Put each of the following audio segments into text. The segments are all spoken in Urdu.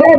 2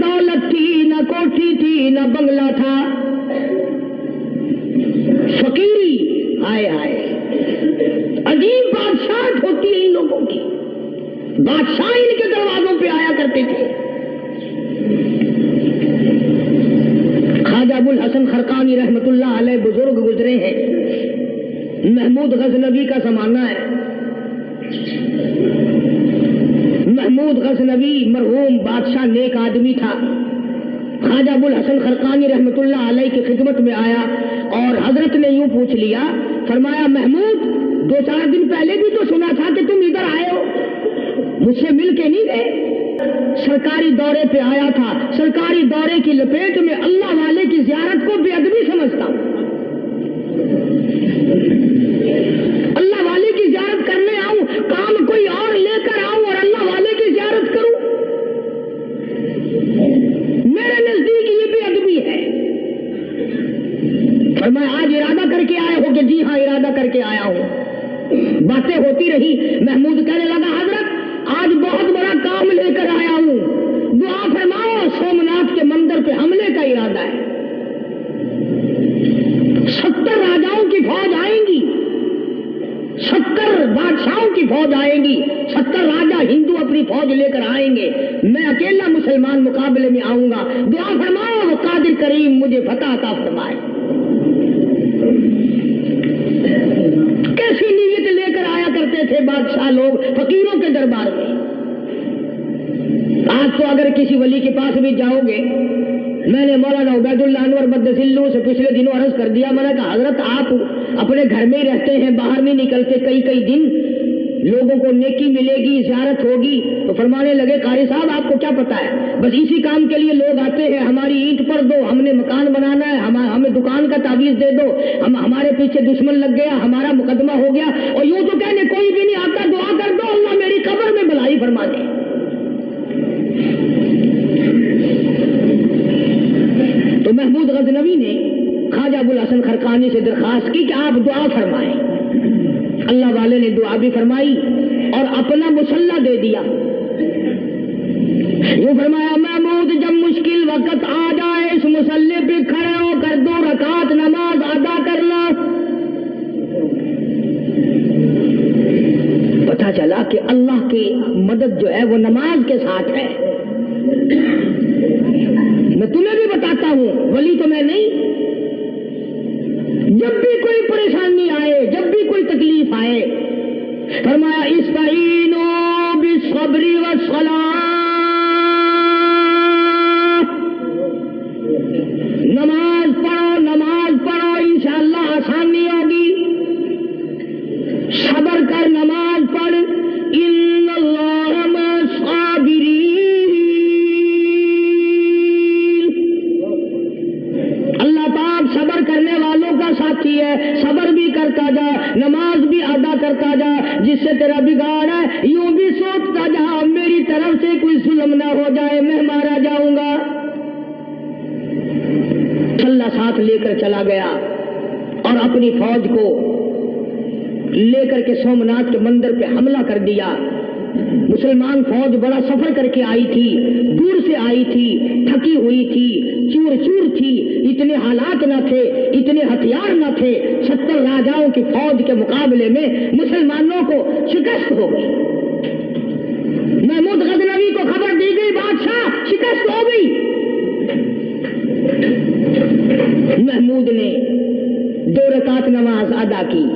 دولت تھی، نہ کوٹھی تھی، نہ بنگلہ تھا، فقیری. آئے آئے عجیب بادشاہت ہوتی ہے ان لوگوں کی. بادشاہ ان کے دروازوں پہ آیا کرتے تھے. خواجہ ابو الحسن خرقانی رحمت اللہ علیہ بزرگ گزرے ہیں. محمود غزنوی کا زمانہ ہے. محمود غزنوی مرحوم بادشاہ نیک آدمی تھا. خواجہ ابو الحسن خرقانی رحمت اللہ علیہ کی خدمت میں آیا اور حضرت نے یوں پوچھ لیا، فرمایا محمود 2-4 دن پہلے بھی تو سنا تھا کہ تم ادھر آئے ہو، مجھ سے مل کے نہیں گئے؟ سرکاری دورے پہ آیا تھا. سرکاری دورے کی لپیٹ میں اللہ والے کی زیارت کو بے ادبی سمجھتا ہوں. اللہ والے کی زیارت کرنے آؤں، کام کوئی اور لے کر آؤں اور اللہ والے کی زیارت کروں؟ میرے نزدیک یہ بے ادبی ہے. فرمایا آج ارادہ کر کے آئے ہو؟ کہ جی ہاں ارادہ کر کے آیا ہوں. باتیں ہوتی رہی. محمود کہنے لگا حضرت آج بہت بڑا کام لے کر آیا ہوں، دعا فرماؤ. سومناتھ کے مندر پہ حملے کا ارادہ ہے. 70 راجاؤں کی فوج آئیں گی، 70 بادشاہوں کی فوج آئیں گی، 70 راجا ہندو اپنی فوج لے کر آئیں گے. میں اکیلا مسلمان مقابلے میں آؤں گا. دعا فرماؤ وہ قادر کریم مجھے فتح عطا فرمائے. کیسی نیت لے کر آیا کرتے تھے بادشاہ لوگ فقیروں کے دربار میں. آج تو اگر کسی ولی کے پاس بھی جاؤ گے، میں نے مولانا عبید اللہ انور مدثلو سے پچھلے دنوں عرض کر دیا، میں نے کہا حضرت آپ اپنے گھر میں ہی رہتے ہیں، باہر نہیں نکلتے کئی دن، لوگوں کو نیکی ملے گی، زیارت ہوگی. تو فرمانے لگے قاری صاحب آپ کو کیا پتا ہے، بس اسی کام کے لیے لوگ آتے ہیں. ہماری اینٹ پر دو، ہم نے مکان بنانا ہے، ہمیں دکان کا تعویذ دے دو، ہمارے پیچھے دشمن لگ گیا، ہمارا مقدمہ ہو گیا. اور یوں تو کہنے کوئی بھی نہیں آتا، دعا کر دو اللہ میری قبر میں بھلائی فرما دے. تو محمود غزنوی نے خواجہ ابو الحسن خرقانی سے درخواست کی کہ آپ دعا فرمائیں. اللہ والے نے دعا بھی فرمائی اور اپنا مسلح دے دیا. یوں فرمایا محمود جب مشکل وقت آ جائے اس مسلح پہ کھڑے ہو کر 2 رکعت نماز ادا کرنا. پتہ چلا کہ اللہ کی مدد جو ہے وہ نماز کے ساتھ ہے. میں تمہیں بھی بتاتا ہوں، ولی تو میں نہیں. جب بھی کوئی پریشانی آئے، جب بھی کوئی تکلیف آئے، فرمایا استعینوا بالصبر والصلاۃ. نماز پڑھو انشاءاللہ آسانی ہوگی. صبر کر، نماز پڑھ. ان اللہ مع الصابرین. اللہ پاک صبر کرنے والوں کا ساتھی ہے. صبر بھی کرتا جا، نماز بھی ادا کرتا جا. جس سے تیرا بگاڑ ہے یوں بھی سوچتا جا میری طرف سے کوئی ظلم نہ ہو جائے، میں مارا جاؤں گا. اللہ ساتھ لے کر چلا گیا اور اپنی فوج کو لے کر کے سومناتھ کے مندر پہ حملہ کر دیا. مسلمان فوج بڑا سفر کر کے آئی تھی، دور سے آئی تھی، تھکی ہوئی تھی، چور چور تھی. اتنے حالات نہ تھے، اتنے ہتھیار نہ تھے. 70 راجاؤں کی فوج کے مقابلے میں مسلمانوں کو شکست ہو گئی. محمود غزنوی کو خبر دی گئی بادشاہ شکست ہو گئی. محمود نے 2 رکعت نماز ادا کی.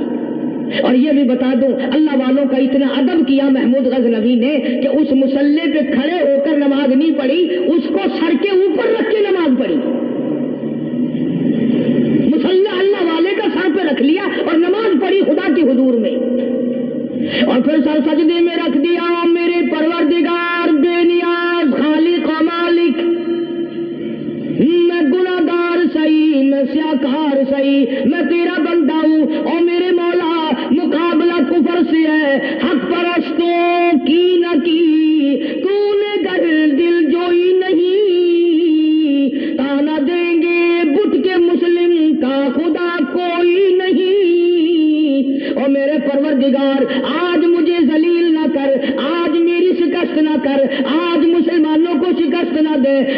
اور یہ بھی بتا دوں اللہ والوں کا اتنا ادب کیا محمود غزنوی نے کہ اس مسلح پہ کھڑے ہو کر نماز نہیں پڑھی، اس کو سر کے اوپر رکھ کے نماز پڑھی. مسلح اللہ والے کا سر پہ رکھ لیا اور نماز پڑھی خدا کی حضور میں. اور پھر سر سجدے میں رکھ دیا. میرے پروردگار بے نیاز خالق و مالک، میں گناہگار صحیح، میں سیاکار صحیح، میں تیرا بندہ ہوں. اور میرے مولا مقابلہ کفر سے ہے، حق پرستوں کی نہ کی تو نے گر دل جوئی نہیں.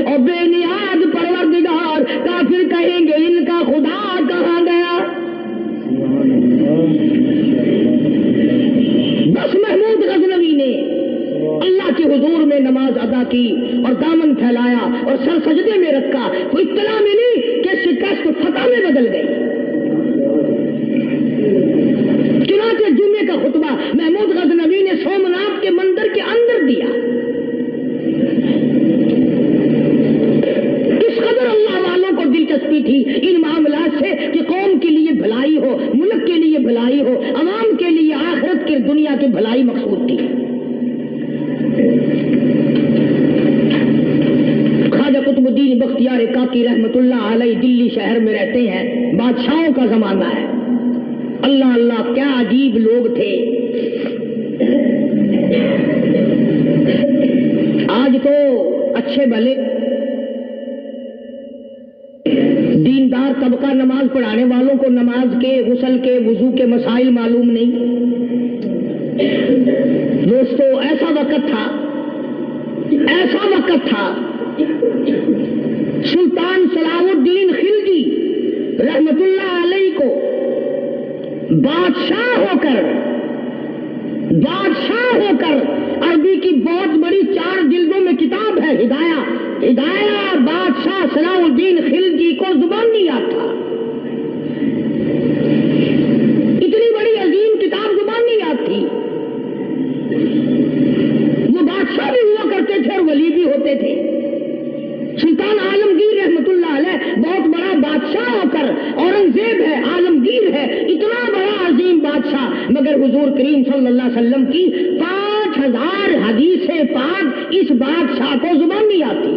اور بے نیاز پروردگار، کافر کہیں گے ان کا خدا کہاں گیا؟ بس محمود غزنوی نے اللہ کے حضور میں نماز ادا کی اور دامن پھیلایا اور سر سجدے میں رکھا، تو اطلاع ملی کہ شکست فتح میں بدل گئی۔ چنانچہ جمعے کا خطبہ محمود غزنوی نے سومناتھ کے مندر کے اندر دیا۔ اس قدر اللہ والوں کو دلچسپی تھی ان معاملات سے کہ قوم کے لیے بھلائی ہو، ملک کے لیے بھلائی ہو، عوام کے لیے آخرت کی دنیا کی بھلائی مقصود تھی۔ خواجہ قطب الدین بختیار کاکی رحمت اللہ علیہ دلی شہر میں رہتے ہیں، بادشاہوں کا زمانہ ہے۔ اللہ اللہ کیا عجیب لوگ تھے۔ آج تو اچھے بھلے دیندار طبقہ نماز پڑھانے والوں کو نماز کے، غسل کے، وضو کے مسائل معلوم نہیں۔ دوستو ایسا وقت تھا سلطان صلاح الدین خلجی رحمت اللہ علیہ کو بادشاہ ہو کر عربی کی بہت بڑی 4 جلدوں میں کتاب ہے ہدایہ بادشاہ صلاح الدین خلجی کو زبان نہیں آتا، اتنی بڑی عظیم کتاب زبان نہیں آتی۔ وہ بادشاہ بھی ہوا کرتے تھے اور ولی بھی ہوتے تھے۔ سلطان عالمگیر رحمت اللہ علیہ بہت بڑا بادشاہ ہو کر، اورنگزیب ہے، عالمگیر ہے، اتنا بڑا عظیم بادشاہ، مگر حضور کریم صلی اللہ علیہ وسلم کی 5000 حدیث پاک اس بادشاہ کو زبان نہیں آتی۔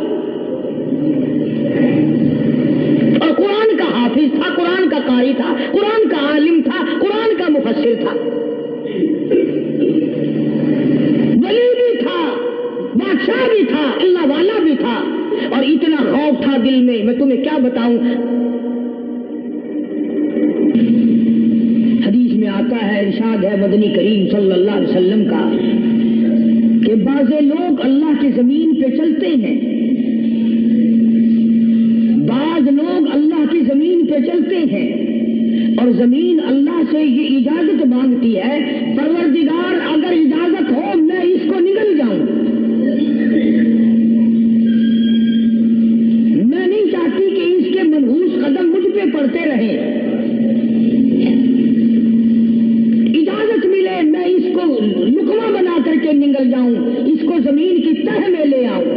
اور قرآن کا حافظ تھا، قرآن کا قاری تھا، قرآن کا عالم تھا، قرآن کا مفسر تھا، ولی بھی تھا، بادشاہ بھی تھا، اللہ والا بھی تھا، اور اتنا خوف تھا دل میں تمہیں کیا بتاؤں۔ حدیث میں آتا ہے، ارشاد ہے مدنی کریم صلی اللہ علیہ وسلم کا کہ بعض لوگ اللہ کی زمین پہ چلتے ہیں، بعض لوگ اللہ کی زمین پہ چلتے ہیں اور زمین اللہ سے یہ اجازت مانگتی ہے، پروردگار اگر اجازت ہو میں اس کو نگل جاؤں، میں نہیں چاہتی کہ اس کے منحوس قدم مجھ پہ پڑتے رہیں، اجازت ملے میں اس کو لقمہ بنا کر کے نگل جاؤں، اس کو زمین کی تہ میں لے آؤں۔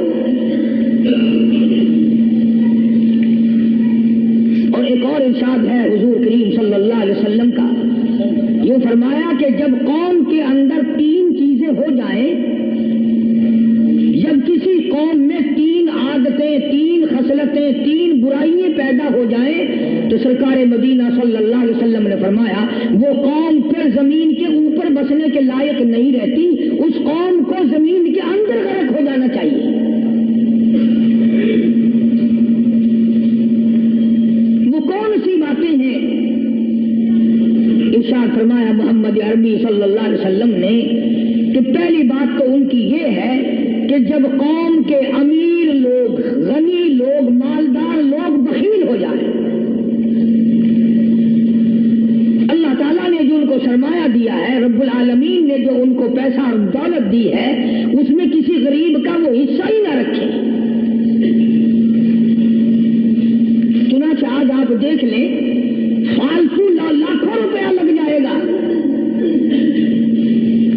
اور ایک اور ارشاد ہے حضور کریم صلی اللہ علیہ وسلم کا، یہ فرمایا کہ جب قوم کے اندر 3 چیزیں ہو جائیں، جب کسی قوم میں 3 عادتیں، 3 خصلتیں، 3 برائیاں پیدا ہو جائیں، تو سرکار مدینہ صلی اللہ علیہ وسلم نے فرمایا وہ قوم پھر زمین کے اوپر بسنے کے لائق نہیں رہتی، اس قوم کو زمین کے اندر غرق ہو جانا چاہیے۔ وہ کون سی باتیں ہیں؟ ارشاد فرمایا محمد عربی صلی اللہ علیہ وسلم نے کہ پہلی بات تو ان کی یہ ہے کہ جب قوم کے امیر لوگ، غنی لوگ، مالدار لوگ بخیل ہو جائیں، اللہ تعالیٰ نے جو ان کو سرمایہ دیا ہے، رب العالمین نے جو ان کو پیسہ اور دولت دی ہے، اس میں کسی غریب کا وہ حصہ ہی نہ رکھے۔ چنانچہ آج آپ دیکھ لیں، فالتو لاکھوں روپیہ لگ جائے گا،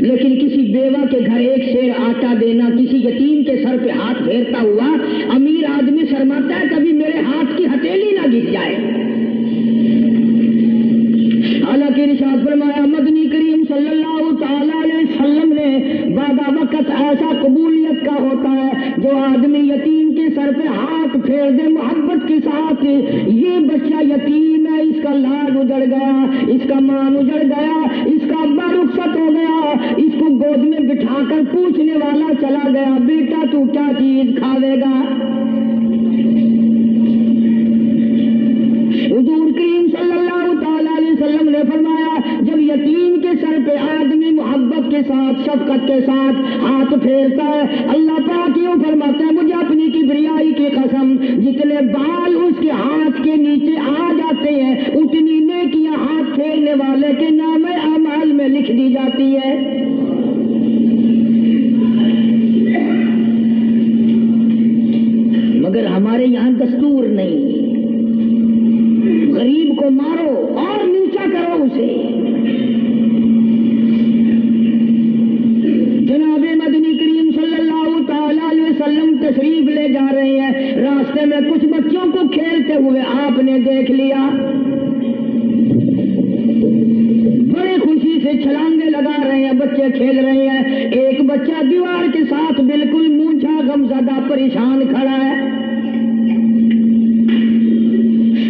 لیکن کسی بیوہ کے گھر 1 سیر آٹا دینا، کسی یتیم کے سر پہ ہاتھ پھیرتا ہوا امیر آدمی شرماتا ہے کبھی میرے ہاتھ کی ہتھیلی نہ گھس جائے۔ حالانکہ ارشاد فرمایا مدنی کریم صلی اللہ تعالی علیہ وسلم نے بعد وقت ایسا قبولیت کا ہوتا ہے جو آدمی یتیم کے سر پہ ہاتھ پھیر دے محبت کے ساتھ، یہ بچہ یتیم ہے، اس کا لاڈ اجڑ گیا، اس کا مان اجڑ گیا، اس کا ابا رخصت ہو گیا، اس کو گود میں بٹھا کر پوچھنے والا چلا گیا، بیٹا تو کیا چیز کھاوے گا؟ حضور کریم صلی اللہ تعالی علیہ وسلم نے فرمایا جب یتیم کے سر پہ آدمی محبت کے ساتھ، شفقت کے ساتھ ہاتھ پھیرتا ہے، اللہ پاک یوں فرماتا ہے مجھے اپنی کبریائی کی وسلم جتنے بال اس کے ہاتھ کے نیچے آ جاتے ہیں اتنی نیکیاں ہاتھ پھیرنے والے کے نام اعمال میں لکھ دی جاتی ہے. مگر ہمارے یہاں دستور نہیں. غریب کو مارو اور نیچا کرو اسے. جناب مدنی کریم صلی اللہ تعالی علیہ وسلم تشریف لے جا رہے ہیں. راستے میں کچھ بچوں کو کھیلتے ہوئے آپ نے دیکھ لیا. بڑے خوشی سے چھلانگے لگا رہے ہیں, بچے کھیل رہے ہیں. ایک بچہ دیوار کے ساتھ بالکل مونچھا غمزدہ پریشان کھڑا ہے.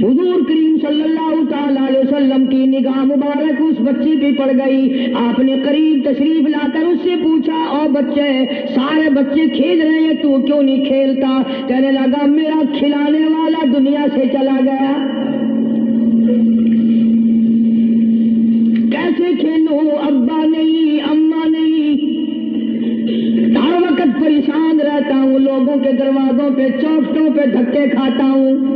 حضور کریم صلی اللہ تعالی علیہ وسلم کی نگاہ مبارک اس بچی پہ پڑ گئی. آپ نے قریب تشریف لا کر اس سے پوچھا, او بچے, سارے بچے کھیل رہے ہیں, تو کیوں نہیں کھیلتا؟ کہنے لگا, میرا کھلانے والا دنیا سے چلا گیا, کیسے کھیلوں؟ ابا نہیں, اماں نہیں, ہر وقت پریشان رہتا ہوں, لوگوں کے دروازوں پہ چوکھٹوں پہ دھکے کھاتا ہوں.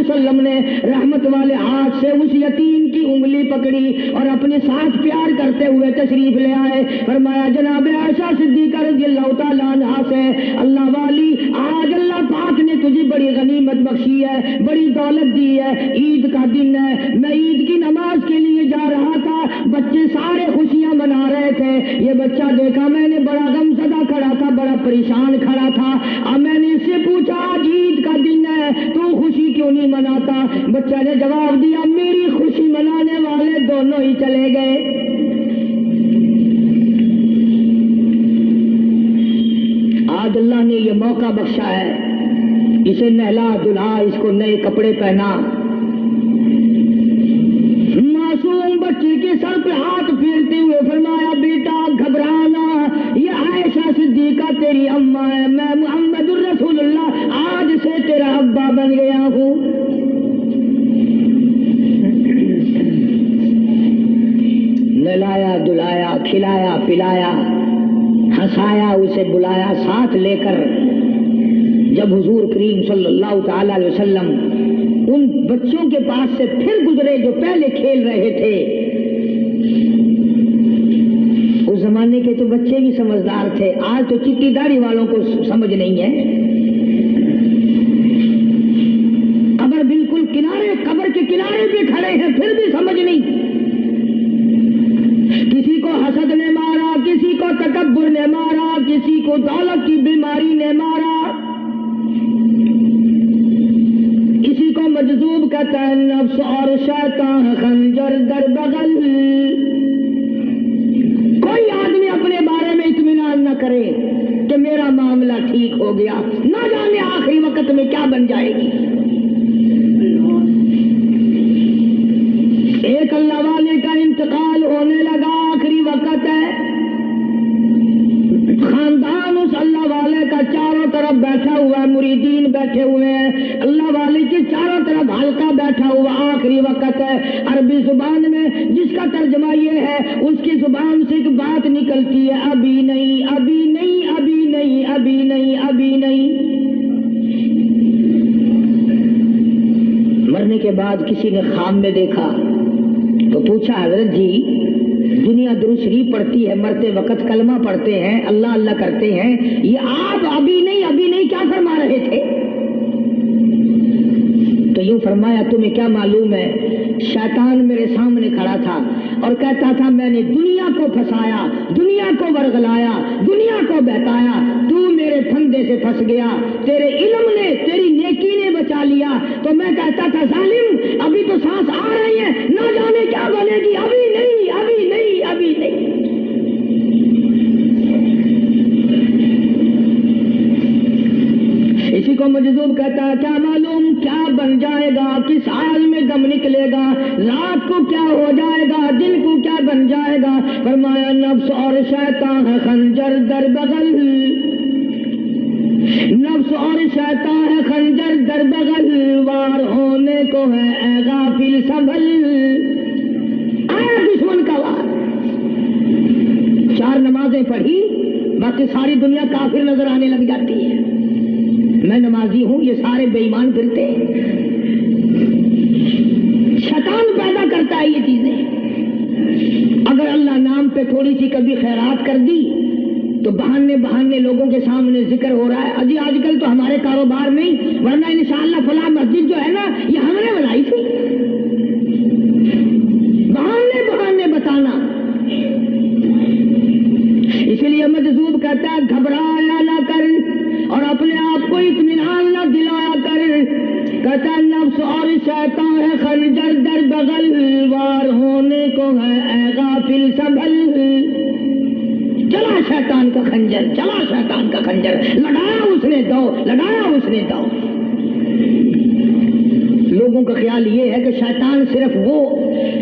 وسلم نے رحمت والے ہاتھ سے اس یتیم کی انگلی پکڑی اور اپنے ساتھ پیار کرتے ہوئے تشریف لے آئے. فرمایا, جناب عائشہ صدیقہ رضی اللہ تعالیٰ عنہا سے, اللہ والی, آج اللہ پاک نے تجھے بڑی غنیمت بخشی ہے, بڑی دولت دی ہے. عید کا دن ہے, میں عید کی نماز کے لیے جا رہا تھا, بچے سارے خوشیاں منا رہے تھے. یہ بچہ دیکھا میں نے, بڑا غمزدہ کھڑا تھا, بڑا پریشان کھڑا تھا. اب میں نے اس سے پوچھا, آج عید کا دن ہے, تو خوشی کیوں نہیں مناتا؟ بچہ نے جواب دیا, میری خوشی منانے والے دونوں ہی چلے گئے. آج اللہ نے یہ موقع بخشا ہے, اسے نہلا دلہا, اس کو نئے کپڑے پہنا. معصوم بچے کے سر پہ ہاتھ پھیرتے ہوئے فرمایا, بیٹا گھبرانا, یہ عائشہ صدیقہ تیری اماں ہے, میں محمد الرسول اللہ آج سے تیرا ابا بن گیا ہوں. نلایا دلایا, کھلایا پلایا, ہنسایا, اسے بلایا ساتھ لے کر. جب حضور کریم صلی اللہ تعالی علیہ وسلم ان بچوں کے پاس سے پھر گزرے جو پہلے کھیل رہے تھے, اس زمانے کے تو بچے بھی سمجھدار تھے, آج تو چٹی داڑھی والوں کو سمجھ نہیں ہے. قبر بالکل کنارے, قبر کے کنارے پہ کھڑے ہیں, پھر بھی سمجھ نہیں. کسی کو حسد نے مارا, کسی کو تکبر نے مارا, کسی کو دولت کی بیماری نے مارا, کسی کو مجذوب کہتا ہے نفس اور شیطان خنجر در بغل. کوئی آدمی اپنے بارے میں اطمینان نہ کرے کہ میرا معاملہ ٹھیک ہو گیا, نہ جانے آخری وقت میں کیا بن جائے گی. ایک اللہ والے کا انتقال ہونے لگا, آخری وقت ہے. خاندان اس اللہ والے کا چاروں طرف بیٹھا ہوا ہے, مریدین بیٹھے ہوئے ہیں, اللہ والے کی چاروں طرف حلقہ بیٹھا ہوا, آخری وقت ہے. عربی زبان میں جس کا ترجمہ یہ ہے, اس کی زبان سے ایک بات نکلتی ہے, ابھی نہیں, ابھی نہیں, ابھی نہیں, ابھی نہیں, ابھی نہیں. مرنے کے بعد کسی نے خواب میں دیکھا تو پوچھا, حضرت جی دنیا درود شریف پڑھتی ہے, مرتے وقت کلمہ پڑھتے ہیں, اللہ اللہ کرتے ہیں, یہ آپ ابھی نہیں کیا فرما رہے تھے؟ تو یوں فرمایا, تمہیں کیا معلوم ہے, شیطان میرے سامنے کھڑا تھا اور کہتا تھا میں نے دنیا کو پھنسایا, دنیا کو ورغلایا, دنیا کو بہتایا, تو میرے پھندے سے پھنس گیا, تیرے علم نے, تیری نیکی نے بچا لیا. تو میں کہتا تھا ظالم ابھی تو سانس آ رہی ہے, نہ جانے کیا بنے گی, ابھی نہیں, ابھی نہیں, ابھی نہیں. اسی کو مجذوب کہتا ہے, کیا معلوم کیا بن جائے گا, کس حال میں دم نکلے گا, رات کو کیا ہو جائے گا, دن کو کیا بن جائے گا. فرمایا نفس اور شیطان ہے خنجر در بغل, نفس اور شیطان ہے خنجر در بغل, وار ہونے کو ہے اے غافل سنبھل. آیا دشمن کا وار, 4 نمازیں پڑھی باقی ساری دنیا کافر نظر آنے لگ جاتی ہے. میں نمازی ہوں، یہ سارے بے ایمان پھرتے ہیں. شیطان پیدا کرتا ہے یہ چیزیں. اگر اللہ نام پہ تھوڑی سی کبھی خیرات کر دی تو بہانے لوگوں کے سامنے ذکر ہو رہا ہے. اجی آج کل تو ہمارے کاروبار میں ہی، ورنہ انشاءاللہ فلاں مسجد جو ہے نا یہ ہم نے بنائی تھی. بہانے بتانا. اسی لیے مجذوب کہتا ہے گھبرایا نہ کر اور اپنے آپ کو اطمینان نہ دلایا کر. کہتا ہے نفس اور شیطان ہے خنجر در بغل، وار ہونے کو ہے اے غافل سنبھل. چلا شیطان کا خنجر، چلا شیطان کا خنجر، لڑایا اس نے دو، لڑایا اس نے دو. لوگوں کا خیال یہ ہے کہ شیطان صرف وہ،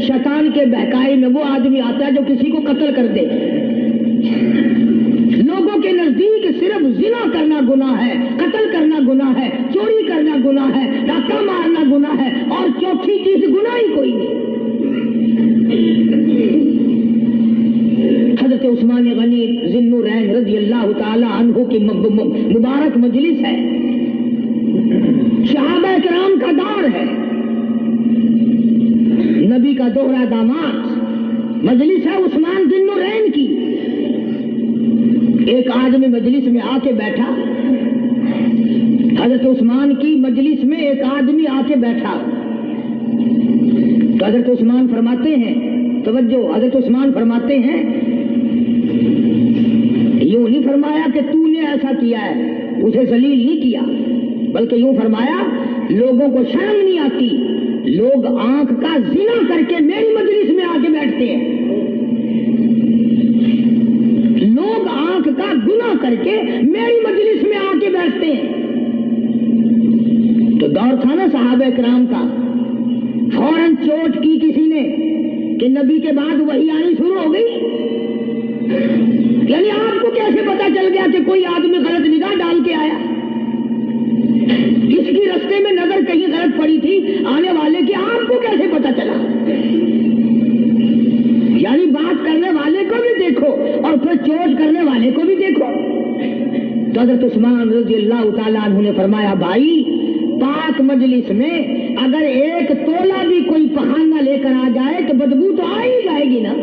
شیطان کے بہکائی میں وہ آدمی آتا ہے جو کسی کو قتل کر دے. لوگوں کے نزدیک صرف زنا کرنا گناہ ہے، قتل کرنا گناہ ہے، چوری کرنا گناہ ہے، ڈاکہ مارنا گناہ ہے، اور چوتھی چیز گناہ ہی کوئی نہیں. حضرت عثمان غنی ذی النورین رضی اللہ تعالی عنہ کی مبارک مجلس ہے، صحابہ کرام کا دور ہے، نبی کا دوہرا داماد. مجلس ہے عثمان ذی النورین کی. ایک آدمی مجلس میں آ کے بیٹھا، حضرت عثمان کی مجلس میں ایک آدمی آ کے بیٹھا تو حضرت عثمان فرماتے ہیں، توجہ، حضرت عثمان فرماتے ہیں، یوں نہیں فرمایا کہ تو نے ایسا کیا ہے، اسے ذلیل نہیں کیا، بلکہ یوں فرمایا لوگوں کو شرم نہیں آتی، لوگ آنکھ کا زنا کر کے میری مجلس میں آ کے بیٹھتے ہیں، لوگ آنکھ کا گناہ کر کے میری مجلس میں آ کے بیٹھتے ہیں. تو دور تھا نا صحابہ کرام کا، فوراً چوٹ کی کسی نے کہ نبی کے بعد وحی آنی شروع ہو گئی. یعنی آپ کو کیسے پتا چل گیا کہ کوئی آدمی غلط نگاہ ڈال کے آیا؟ اس کی رستے میں نظر کہیں غلط پڑی تھی آنے والے کی، آپ کو کیسے پتا چلا؟ یعنی بات کرنے والے کو بھی دیکھو اور پھر چوٹ کرنے والے کو بھی دیکھو. تو حضرت عثمان رضی اللہ تعالیٰ عنہ نے فرمایا، بھائی پاک مجلس میں اگر ایک تولا بھی کوئی پخانہ لے کر آ جائے تو بدبو تو آ ہی جائے گی نا.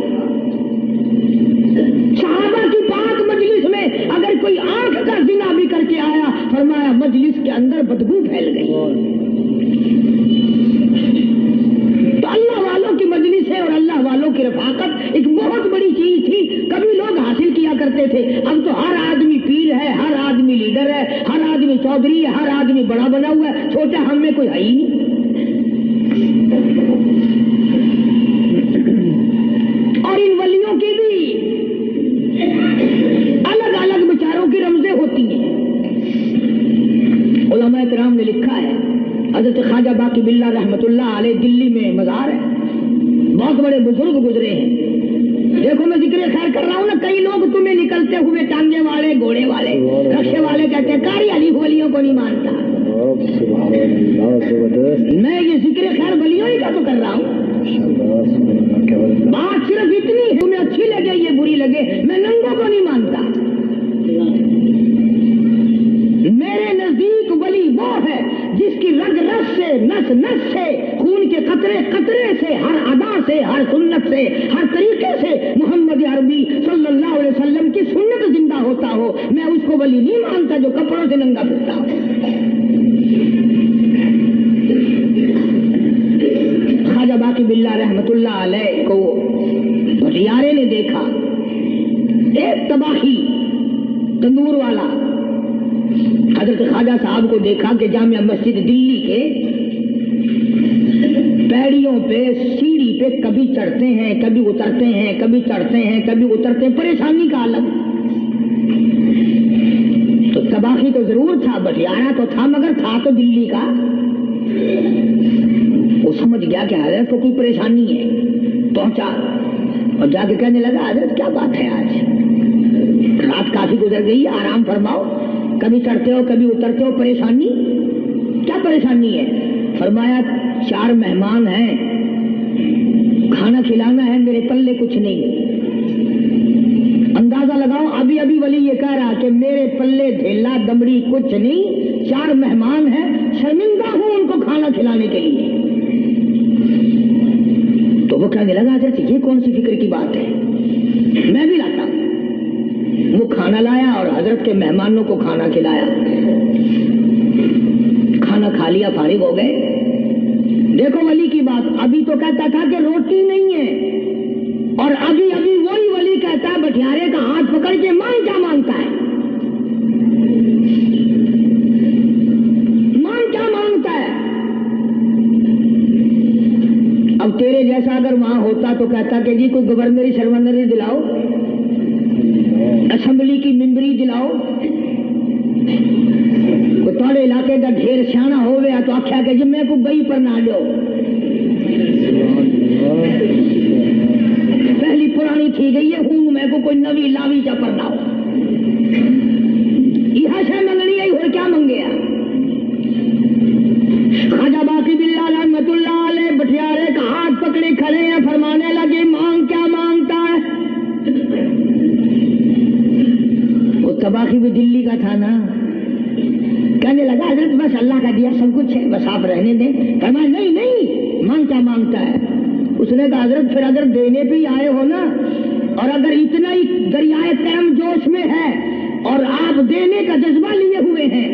صحابہ کی پاک مجلس میں اگر کوئی آنکھ کا زنا بھی کر کے آیا، فرمایا مجلس کے اندر بدبو پھیل گئی. تو اللہ والوں کی مجلس ہے اور اللہ والوں کی رفاقت ایک بہت بڑی چیز تھی. کبھی لوگ حاصل کیا کرتے تھے، اب تو ہر آدمی پیر ہے، ہر آدمی لیڈر ہے، ہر آدمی چودھری ہے، ہر آدمی بڑا بنا ہوا ہے، چھوٹا ہم میں کوئی ہے ہی نہیں. اور ان ولیوں کی بھی الگ الگ بیچاروں کی رمزیں ہوتی ہیں. علماء کرام نے لکھا ہے، حضرت خواجہ باقی باللہ رحمت اللہ علیہ دلی میں مزار ہے، بہت بڑے بزرگ گزرے ہیں. دیکھو میں ذکر خیر کر رہا ہوں نا، کئی لوگ تمہیں نکلتے ہوئے ٹانگے والے، گھوڑے والے، رکشے والے کہتے ہیں کاری علی ولیوں کو نہیں مانتا. میں یہ ذکر خیر ولیوں ہی کا تو کر رہا ہوں. بات صرف اتنی ہے، تمہیں اچھی لگے یہ بری لگے، میں ننگوں کو نہیں مانتا. میرے نزدیک ولی وہ ہے جس کی رگ رس سے، نس نس سے، خون کے قطرے قطرے سے، ہر ادا سے، ہر سنت سے، ہر طریقے سے محمد عربی صلی اللہ علیہ وسلم کی سنت زندہ ہوتا ہو. میں اس کو ولی نہیں مانتا جو کپڑوں سے ننگا پھرتا ہو. خواجہ باقی باللہ رحمت اللہ علیہ کو بھٹیارے نے دیکھا، ایک تباہی تندور والا. حضرت خواجہ صاحب کو دیکھا کہ جامع مسجد دلی کے پیڑیوں پہ، سیڑھی پہ کبھی چڑھتے ہیں، کبھی اترتے ہیں، کبھی چڑھتے ہیں، کبھی اترتے ہیں، پریشانی کا عالم. تو تباہی تو ضرور تھا، بٹیارہ تو تھا، مگر تھا تو دلی کا. وہ سمجھ گیا کہ حضرت کو کوئی پریشانی ہے، پہنچا اور جا کے کہنے لگا حضرت کیا بات ہے، آج رات کافی گزر گئی، آرام فرماؤ، کبھی چڑھتے ہو کبھی اترتے ہو، پریشانی کیا پریشانی ہے؟ فرمایا 4 مہمان ہیں، کھانا کھلانا ہے، میرے پلے کچھ نہیں. کہہ رہا کہ میرے پلے ڈھیلا دمڑی کچھ نہیں، 4 مہمان ہیں، شرمندہ ہوں ان کو کھانا کھلانے کے لیے. تو وہ کہنے لگا حضرت یہ کون سی فکر کی بات ہے، میں بھی لاتا ہوں. وہ کھانا لایا اور حضرت کے مہمانوں کو کھانا کھلایا. کھانا کھا لیا، فارغ ہو گئے. دیکھو ولی کی بات، ابھی تو کہتا تھا کہ روٹی نہیں ہے، اور ابھی وہی ولی کہتا ہے بٹھیارے کا ہاتھ پکڑ کے مانگ کیا مانگتا ہے، مانگ کیا مانگتا ہے. اب تیرے جیسا اگر وہاں ہوتا تو کہتا کہ جی کوئی گورنری سرمنری دلاؤ، اسمبلی کی ممبری دلاؤ. تھوڑے علاقے کا ڈھیر سیاح ہو گیا تو آخیا کہ جی میں کو گئی پر نہ دو، پہلی پرانی تھی گئی ہے ہوں میں کو کوئی نوی لاوی چا پر نہ ہو. یہ شے منگنی ہے اور کیا منگے. خواجہ باقی باللہ رحمت اللہ علیہ بٹھیارے کا ہاتھ پکڑے کھڑے ہیں، فرمانے لگے مانگ کیا مانگتا ہے. وہ تباخی بھی دلی کا تھا نا. کہنے لگا حضرت بس اللہ کا دیا سب کچھ ہے، بس آپ رہنے دیں. فرمایا نہیں مانگ کیا مانگتا ہے. اس نے کہا حضرت پھر اگر دینے پہ ہی آئے ہو نا، اور اگر اتنا ہی دریائے کرم جوش میں ہے اور آپ دینے کا جذبہ لیے ہوئے ہیں،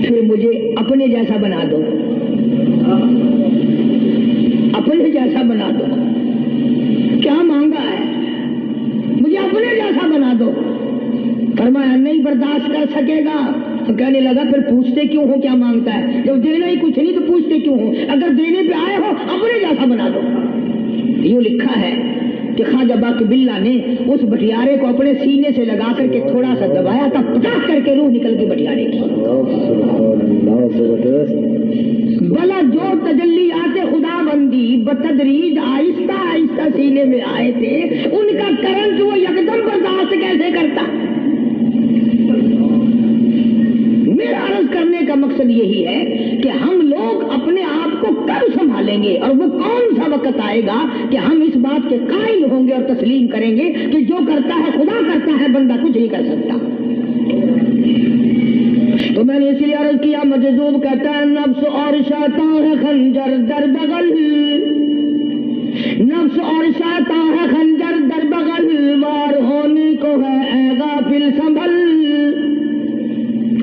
پھر مجھے اپنے جیسا بنا دو، اپنے جیسا بنا دو. کیا مانگا ہے، مجھے اپنے جیسا بنا دو. فرمایا نہیں برداشت کر سکے گا. تو کہنے لگا پھر پوچھتے کیوں ہو کیا مانگتا ہے، جب دینا ہی کچھ نہیں تو پوچھتے کیوں ہو، اگر دینے پہ آئے ہو اپنے جیسا بنا دو. یوں لکھا ہے کہ خواجہ باقی باللہ نے اس بٹیارے کو اپنے سینے سے لگا کر کے تھوڑا سا دبایا تھا، پٹاخ کر کے روح نکل کے بٹیارے کی. بلا جو تجلیات خدا بندی بتدریج آہستہ آہستہ سینے میں آئے تھے، ان کا کرنٹ وہ یکدم برداشت کیسے کرتا. میرا عرض کرنے کا مقصد یہی ہے کہ ہم لوگ اپنے آپ کو کب سنبھالیں گے، اور وہ کون سا وقت آئے گا کہ ہم اس بات کے قائل ہوں گے اور تسلیم کریں گے کہ جو کرتا ہے خدا کرتا ہے، بندہ کچھ نہیں کر سکتا. تو میں نے اس لیے عرض کیا، مجذوب کہتا ہے نفس اور شیطان ہے خنجر در بغل، نفس اور شیطان ہے خنجر در بغل، وار ہونے کو ہے اے غافل سنبھل.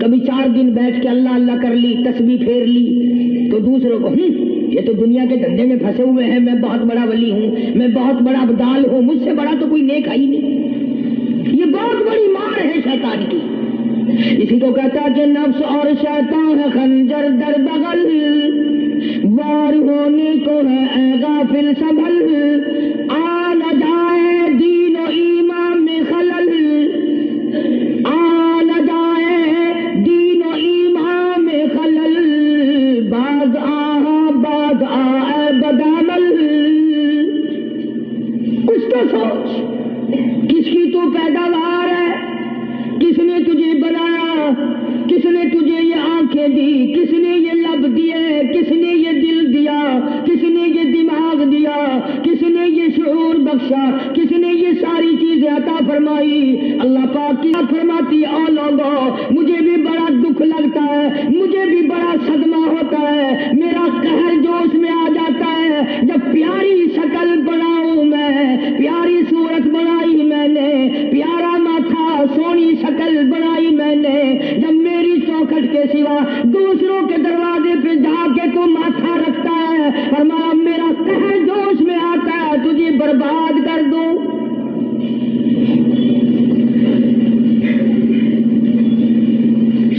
کبھی 4 دن بیٹھ کے اللہ اللہ کر لی، تسبیح پھیر لی، تو دوسروں کو یہ تو دنیا کے دھندے میں پھنسے ہوئے ہیں، میں بہت بڑا ولی ہوں، میں بہت بڑا ابدال ہوں، مجھ سے بڑا تو کوئی نیک ہے ہی نہیں. یہ بہت بڑی مار ہے شیطان کی. اسی کو کہتا ہے کہ نفس اور شیطان ہے خنجر در بغل، وار ہونے کو ہے اے غافل سنبھل. آ نہ جائے دین و ایمان میں خلل، آ نہ جائے دین و ایمان میں خلل، باز آئے بدعمل. کچھ تو سوچ، کس کی تو پیداوار ہے، کس نے تجھے بنایا، کس نے تجھے یہ آنکھیں دی، کس نے یہ لب دیے، کس نے یہ دل دیا، کس نے یہ دماغ دیا، کس نے یہ شعور بخشا، کس نے یہ ساری چیزیں عطا فرمائی. اللہ پاک کی فرماتی او لوگو مجھے بھی بڑا دکھ لگتا ہے، مجھے بھی بڑا صدمہ ہوتا ہے، میرا قہر جوش میں آ جاتا ہے جب پیاری شکل بناؤں میں، پیاری صورت بنائی میں نے، پیارا ماتھا سونی شکل بنائی میں نے، جب میری چوکھٹ کے سوا دوسروں کے دروازے پہ جا کے تو ماتھا رکھتا ہے، فرمایا میرا قہر جوش میں آتا ہے تجھے برباد کر دوں.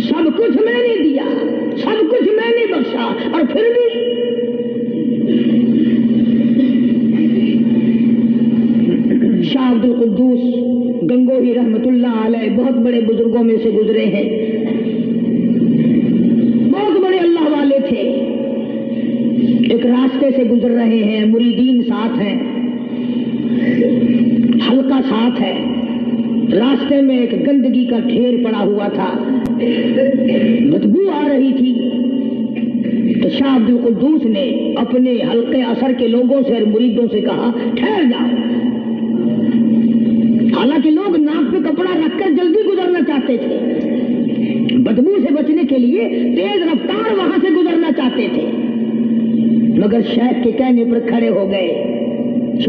سب کچھ میں نے دیا، سب کچھ میں نے بخشا، اور پھر بھی شاہ عبد القدوس گنگوہی رحمت اللہ علیہ بہت بڑے بزرگوں میں سے گزرے ہیں، بہت بڑے اللہ والے تھے. ایک راستے سے گزر رہے ہیں، مریدین ساتھ ہیں، حلقہ ساتھ ہے، راستے میں ایک گندگی کا ڈھیر پڑا ہوا تھا، بدبو آ رہی تھی. تو شاہ عبد القدوس نے اپنے حلقے اثر کے لوگوں سے اور مریدوں سے کہا ٹھہر جاؤ. حالانکہ لوگ ناک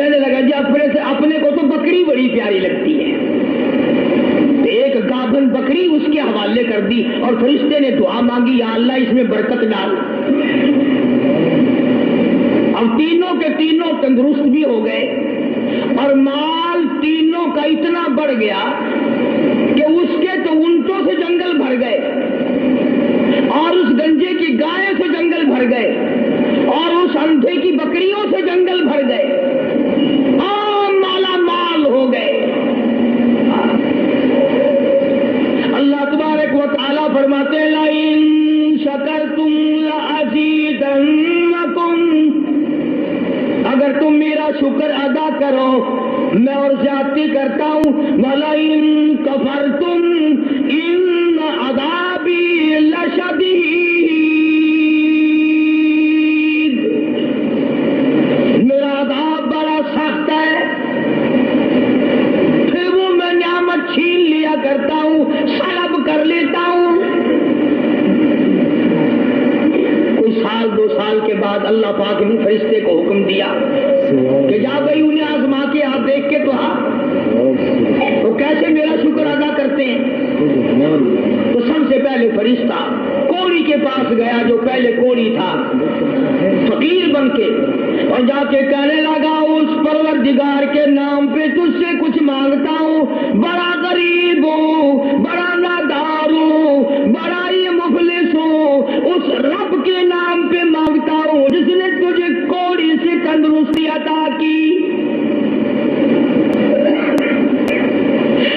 کہنے لگا جی اپنے کو تو بکری بڑی پیاری لگتی ہے. ایک گابن بکری اس کے حوالے کر دی اور فرشتے نے دعا مانگی یا اللہ اس میں برکت ڈال. اب تینوں کے تینوں تندرست بھی ہو گئے اور مال تینوں کا اتنا بڑھ گیا کہ اس کے تو اونٹوں سے جنگل بھر گئے اور اس گنجے کی گائے سے جنگل بھر گئے اور اس اندھے کی بکریوں سے جنگل بھر گئے اور مالا مال ہو گئے. اللہ تبارک و تعالیٰ فرماتے ہیں لئن شکرتم لأزیدنکم، اگر تم میرا شکر ادا کرو میں اور زیادتی کرتا ہوں. وَلَئِن كَفَرْتُمْ إِنَّ عَذَابِي لَشَدِيدٌ، میرا عذاب بڑا سخت ہے. پھر وہ میں نعمت چھین لیا کرتا ہوں، سلب کر لیتا ہوں. کوئی سال دو سال کے بعد اللہ پاک نے فرشتے کو حکم دیا کہ جا بھائی انہیں آزما کے آپ دیکھ کے تو وہ کیسے میرا شکر ادا کرتے ہیں. تو سب سے پہلے فرشتہ کوڑی کے پاس گیا جو پہلے کوڑی تھا فقیر بن کے، اور جا کے کہنے لگا اس پروردگار کے نام پہ تجھ سے کچھ مانگتا ہوں، بڑا غریب ہوں، بڑا نادار ہوں، بڑا یہ مفلس ہوں، اس رب کے نام پہ مانگتا ہوں جس نے تجھے کوڑی سے تندرستی عطا کی.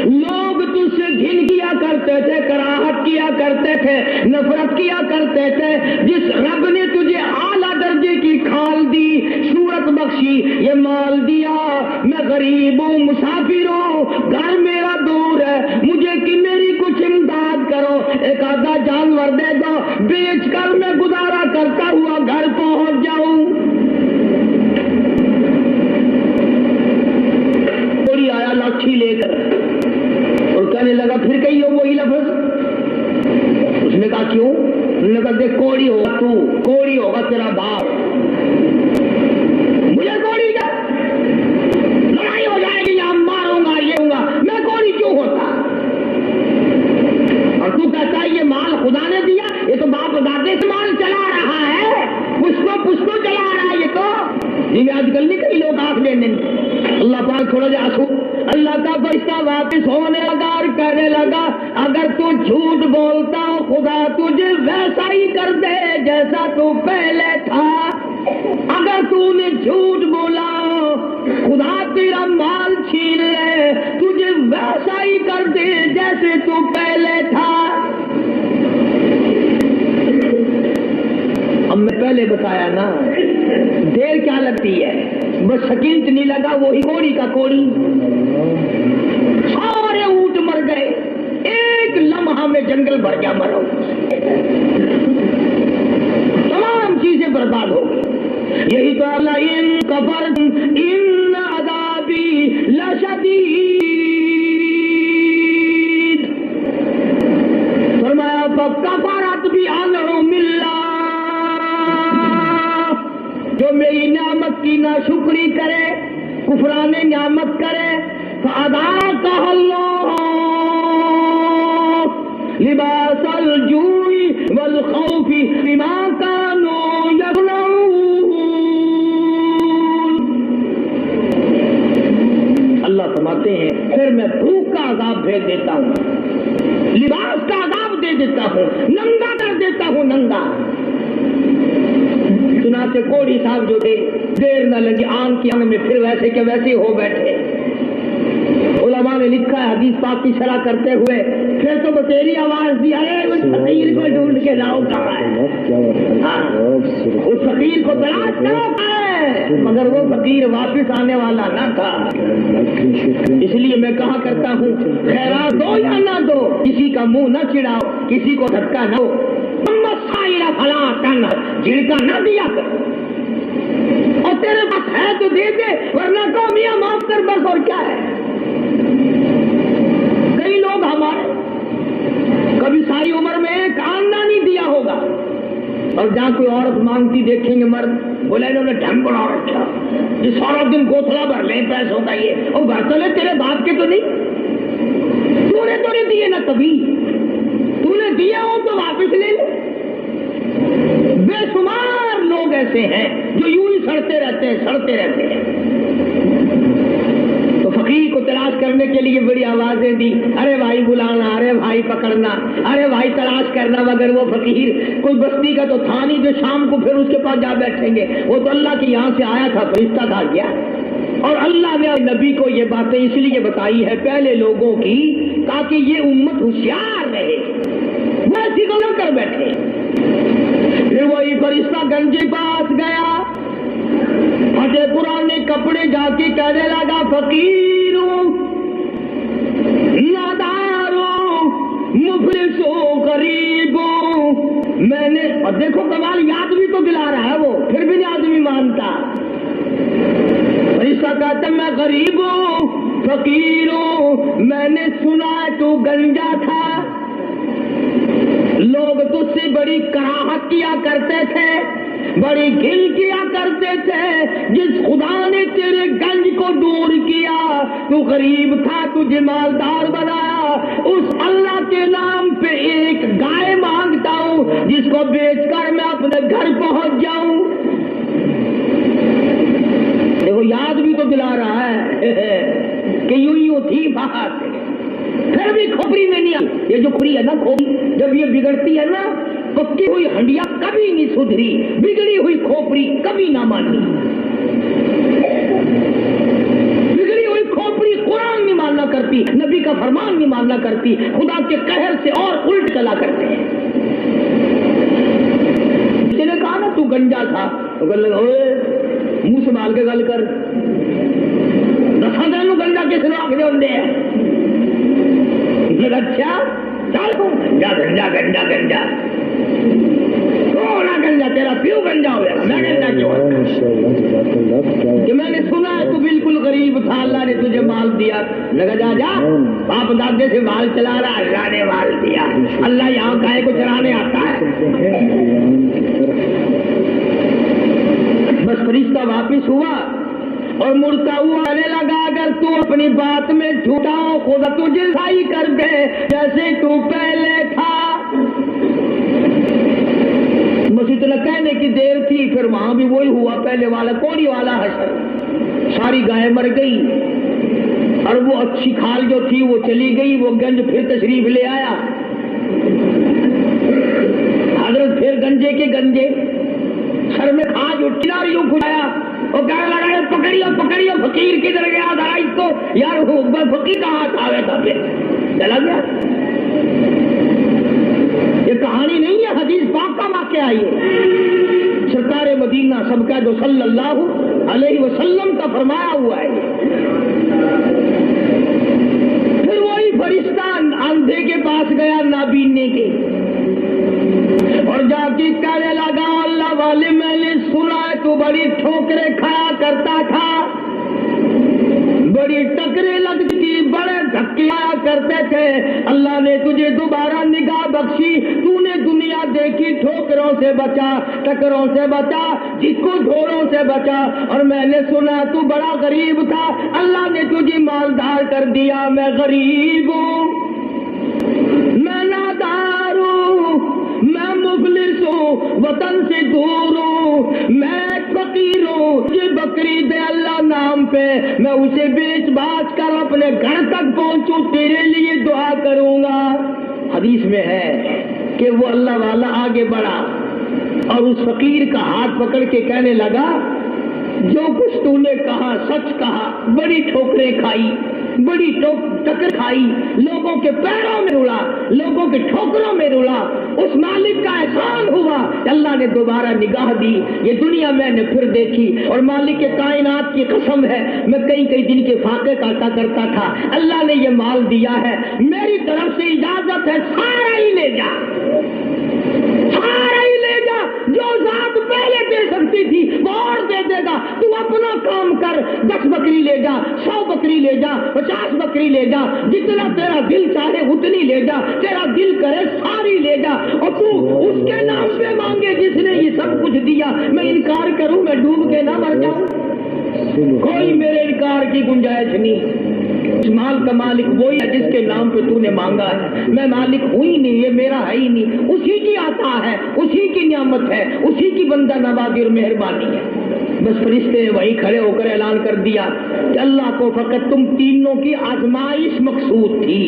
لوگ تجھ سے گھن کیا کرتے تھے، کراہت کیا کرتے تھے، نفرت کیا کرتے تھے. جس رب نے تجھے اعلیٰ درجے کی کھال دی، صورت بخشی، یہ مال دیا، میں غریب ہوں، مسافر ہوں، گھر میرا دور ہے، مجھے کہ میری کچھ امداد کرو، ایک آدھا جانور دے دو، بیچ کر میں گزارا کرتا ہوا گھر پہنچ جاؤں. کوئی آیا لاٹھی لے کر اور کہنے لگا پھر کہی ہو وہی لفظ. اس نے کہا کیوں؟ انہوں نے کہا دیکھ کوڑی ہوگا تو، کوڑی ہوگا تیرا باپ، مجھے کوڑی کیا لڑائی ہو جائے گی یا ماروں گا یہ ہوں گا، میں کوڑی کیوں ہوتا؟ اور تو کہتا ہے یہ مال خدا نے دیا، یہ تو باپ دادے سے مال چلا رہا ہے، پشتوں چلا رہا ہے یہ تو. جی آج کل نہیں کئی لوگ آنکھ لینے. اللہ پاک تھوڑا جا آنسو. اللہ کا فرشتہ واپس ہونے لگا اور کہنے لگا اگر تو جھوٹ بولتا ہو خدا تجھے ویسا ہی کر دے جیسا تو پہلے تھا. اگر تو نے جھوٹ بولا خدا تیرا مال چھین لے، تجھے ویسا ہی کر دے جیسے تو پہلے تھا. اب میں پہلے بتایا نا دیر کیا لگتی ہے، بس سکینت نہیں لگا وہی کوڑی کا کوڑی. سارے اونٹ مر گئے، ایک لمحہ میں جنگل بھر گیا مرو، تمام چیزیں برباد ہو گئی. یہی تو اللہ ان کفرتم ان عذابی لشدید فرمایا فکفرت بانعم اللہ، جو میری نعمت کی ناشکری کرے، کفران نعمت کرے، فَأَذَاقَهَا اللَّهُ لِبَاسَ الْجُوعِ وَالْخَوْفِ بِمَا كَانُوا يَصْنَعُونَ. اللہ فرماتے ہیں پھر میں بھوک کا عذاب بھیج دیتا ہوں، لباس کا عذاب دے دیتا ہوں، ننگا کر دیتا ہوں، ننگا. چنانچہ کوڑی صاحب جو تھے دیر نہ لگی آنکھ کی آنکھ میں پھر ویسے کے ویسے ہو بیٹھے. علماء نے لکھا ہے حدیث پاک کی شرح کرتے ہوئے پھر تو بتیری آواز دی ارے اس فقیر کو ڈھونڈ کے لاؤ کہاں ہے. اس فقیر کو تلاش کرو کہاں ہے، مگر وہ فقیر واپس آنے والا نہ تھا. اس لیے میں کہا کرتا ہوں خیرات دو یا نہ دو، کسی کا منہ نہ چڑھاؤ، کسی کو دھکا نہ ہو. فلا تنہر، جھڑکا نہ دیا کر، اور تیرے پاس ہے تو دے دے، ورنہ تو میاں معاف کر بس. اور کیا ہے، کئی لوگ ہمارے کبھی ساری عمر میں ایک آنا نہیں دیا ہوگا، اور جہاں کوئی عورت مانگتی دیکھیں گے مرد بولے انہوں نے ڈھم بڑا رکھا، یہ سارا دن گوتھلا بھر لیں پیسوں کا یہ، اور بھر تو لے تیرے باپ کے تو نہیں، تو نے دیے نا کبھی، تو نے دیا ہو تو واپس لے لے۔ بے شمار لوگ ایسے ہیں جو یوں ہی سڑتے رہتے ہیں۔ تو فقیر کو تلاش کرنے کے لیے بڑی آوازیں دی، ارے بھائی بلانا، ارے بھائی پکڑنا، ارے بھائی تلاش کرنا، مگر وہ فقیر کوئی بستی کا تو تھا نہیں جو شام کو پھر اس کے پاس جا بیٹھیں گے، وہ تو اللہ کے یہاں سے آیا تھا، فرشتہ تھا کیا؟ اور اللہ نے نبی کو یہ باتیں اس لیے بتائی ہے پہلے لوگوں کی، تاکہ یہ امت ہوشیار رہے، ویسی کو نہ کر بیٹھے۔ پھر وہی فرشتہ گنجے پاس گیا، پھٹے پرانے کپڑے جا کے کہنے لگا، فقیروں، ناداروں، مفلسوں، غریبوں، میں نے، اور دیکھو کمال، یاد بھی تو دلا رہا ہے وہ، پھر بھی نہیں آدمی مانتا۔ فرشتہ کہتا میں غریب ہوں، فقیر ہوں، میں نے سنا تو گنجا تھا، لوگ تجھ سے بڑی کراہت کیا کرتے تھے، بڑی گھل کیا کرتے تھے، جس خدا نے تیرے گنج کو دور کیا، تو غریب تھا، تجھے مالدار بنایا، اس اللہ کے نام پہ ایک گائے مانگتا ہوں جس کو بیچ کر میں اپنے گھر پہنچ جاؤں۔ دیکھو یاد بھی تو دلا رہا ہے کہ یوں تھی بات، پھر بھی کھوپڑی میں نہیں آئی۔ یہ جو کھوپڑی ہے نا، کھوپڑی جب یہ بگڑتی ہے نا، پکی ہوئی ہنڈیا کبھی نہیں سدھری، بگڑی ہوئی کھوپڑی کبھی نہ مانی۔ بگڑی ہوئی کھوپڑی قرآن نہیں ماننا کرتی، نبی کا فرمان نہیں ماننا کرتی، خدا کے قہر سے اور الٹ چلا کرتے ہیں۔ کسی نے کہا نا تو گنجا تھا، تو کہنے لگا، اوے منہ سنبھال کے گل کر، دساں دنوں گنجا کس نے آخر ہوندے ہیں؟ اچھا چل گنجا گنجا گنجا گنجا، تھوڑا گنجا، تیرا پیو گنجا ہو گیا، میں گنجا کیوں کہ میں نے سنا ہے تو بالکل غریب تھا، اللہ نے تجھے مال دیا۔ لگا جا جا، باپ دادے سے مال چلا رہا، اللہ نے مال دیا، اللہ یہاں گائے کو چرانے آتا ہے۔ بس فرشتہ واپس ہوا اور مڑتا ہوا آنے لگا، اگر تو اپنی بات میں جھوٹا ہو، خدا تجھے صحیح کر دے جیسے تو پہلے تھا۔ بس اتنا کہنے کی دیر تھی، پھر وہاں بھی وہی ہوا، پہلے والا کوڑی والا حشر، ساری گائے مر گئی، اور وہ اچھی کھال جو تھی وہ چلی گئی، وہ گنج پھر تشریف لے آیا، حضرت پھر گنجے کے گنجے، سر میں کھاج اٹھی اور یوں کھلایا، وہ کہنے لگا پکڑیو پکڑیو، فقیر کدھر گیا ذرا اس کو، یار فقیر کہاں آوے تھا، پھر چلا گیا۔ یہ کہانی نہیں ہے، حدیث پاک کا واقعہ ہے، سرکار مدینہ سب کا جو صلی اللہ علیہ وسلم کا فرمایا ہوا ہے۔ پھر وہی فرشتہ اندھے کے پاس گیا نابینے کے، اور جا کے کہنے لگا، اللہ والے میں نے سنا ہے تو بڑی ٹھوکریں کھایا کرتا تھا، بڑی ٹکریں لگتی تھی، بڑے دھکے آیا کرتے تھے، اللہ نے تجھے دوبارہ نگاہ بخشی، تو نے دنیا دیکھی، ٹھوکروں سے بچا، ٹکروں سے بچا، جس کو جھوڑوں سے بچا، اور میں نے سنا تو بڑا غریب تھا، اللہ نے تجھے مالدار کر دیا، میں غریب ہوں، میں نادار ہوں، میں مفلس ہوں، وطن سے دور ہوں، میں فقیر ہوں، مجھے بکری دے اللہ نام پہ، میں اسے بیچ باچ کر اپنے گھر تک پہنچوں، تیرے لیے دعا کروں گا۔ حدیث میں ہے کہ وہ اللہ والا آگے بڑھا اور اس فقیر کا ہاتھ پکڑ کے کہنے لگا، جو کچھ تو نے کہا سچ کہا، بڑی ٹھوکریں کھائی، بڑی ٹکر کھائی، لوگوں کے پیروں میں رلا، لوگوں کے ٹھوکروں میں رلا، اس مالک کا احسان ہوا، اللہ نے دوبارہ نگاہ دی، یہ دنیا میں نے پھر دیکھی، اور مالک کے کائنات کی قسم ہے میں کئی دن کے فاقے کاٹا کرتا تھا، اللہ نے یہ مال دیا ہے، میری طرف سے اجازت ہے، سارا ہی لے جا، سارا ہی لے جا، جو ذات پہلے دے سکتی تھی وہ اور دے دے گا، تو اپنا کام کر، 10 بکری لے جا، 100 بکری لے جا، 50 بکری لے جا، جتنا تیرا دل چاہے اتنی لے جا، تیرا دل کرے ساری لے جا، اور تو اس کے نام پہ مانگے جس نے یہ سب کچھ دیا، میں انکار کروں، میں ڈوب کے نہ مر جاؤں۔ کوئی میرے انکار کی گنجائش نہیں. اس مال کا مالک وہی ہے جس کے نام پہ تو نے مانگا ہے. میں مالک ہوں ہی نہیں, یہ میرا ہے ہی نہیں. اسی کی عطا ہے, اسی کی نعمت ہے, اسی کی بندہ نوازی اور مہربانی ہے. بس فرشتے نے وہیں کھڑے ہو کر اعلان کر دیا کہ اللہ کو فقط تم تینوں کی آزمائش مقصود تھی.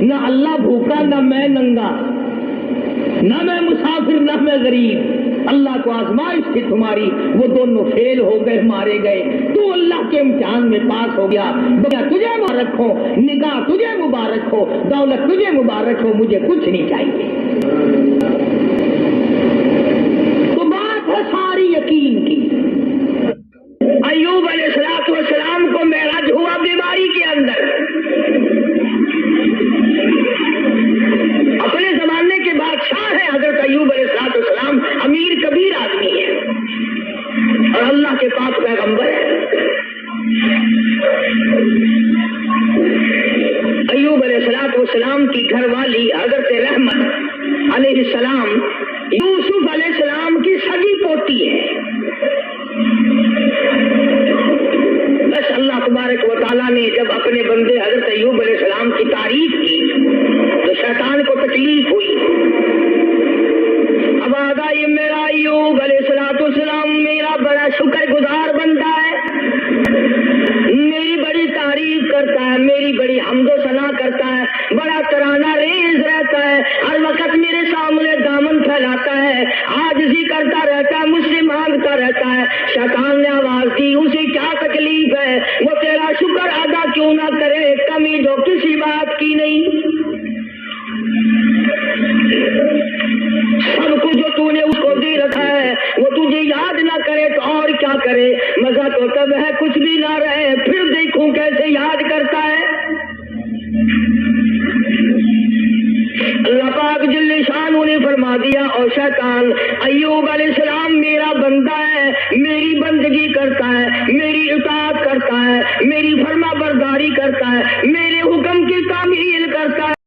نہ اللہ بھوکا, نہ میں ننگا, نہ میں مسافر, نہ میں غریب. اللہ کو آزمائش تھی تمہاری, وہ دونوں فیل ہو گئے, مارے گئے. تو اللہ کے امتحان میں پاس ہو گیا. بیا تجھے مبارک ہو, نگاہ تجھے مبارک ہو, دولت تجھے مبارک ہو, مجھے کچھ نہیں چاہیے. تو بات ہے ساری یقین کی. ایوب علیہ السلام کو معراج ہوا بیماری کے اندر. اپنے زمانے کے بادشاہ ہیں حضرت ایوب علیہ السلام, امیر کبیر آدمی ہے اور اللہ کے پاک پیغمبر ہے. ایوب علیہ السلام کی گھر والی حضرت رحمت علیہ السلام یوسف علیہ السلام کی سگی پوتی ہے. بس اللہ تبارک و تعالیٰ نے جب اپنے بندے حضرت ایوب علیہ السلام کی تعریف کی تو شیطان کو تکلیف ہوئی. اب آگا یہ میرا ایوب علیہ السلام میرا بڑا شکر گزار بنتا ہے, میری بڑی تعریف کرتا ہے, میری بڑی حمد و ثنا کرتا ہے, بڑا ترانہ ریز رہتا ہے, ہر وقت میرے سامنے دامن پھیلاتا ہے, عاجزی کرتا رہتا ہے, مجھ سے مانگتا رہتا ہے. شیطان نے آواز دی, اسے کیا تکلیف ہے, وہ تیرا شکر ادا کیوں نہ کرے, کمی جو کسی بات کی نہیں. سب کچھ جو تو نے اس کو دے رکھا ہے وہ تجھے یاد نہ کرے تو اور کیا کرے. مزہ تو تب ہے کچھ بھی نہ رہے, پھر دیکھوں کیسے یاد کرتا ہے. اللہ پاک جل شانہ نے فرما دیا, اور شیطان ایوب علیہ السلام میرا بندہ ہے, میری بندگی کرتا ہے, میری اطاعت کرتا ہے, میری فرما برداری کرتا ہے, میرے حکم کی تعمیل کرتا ہے.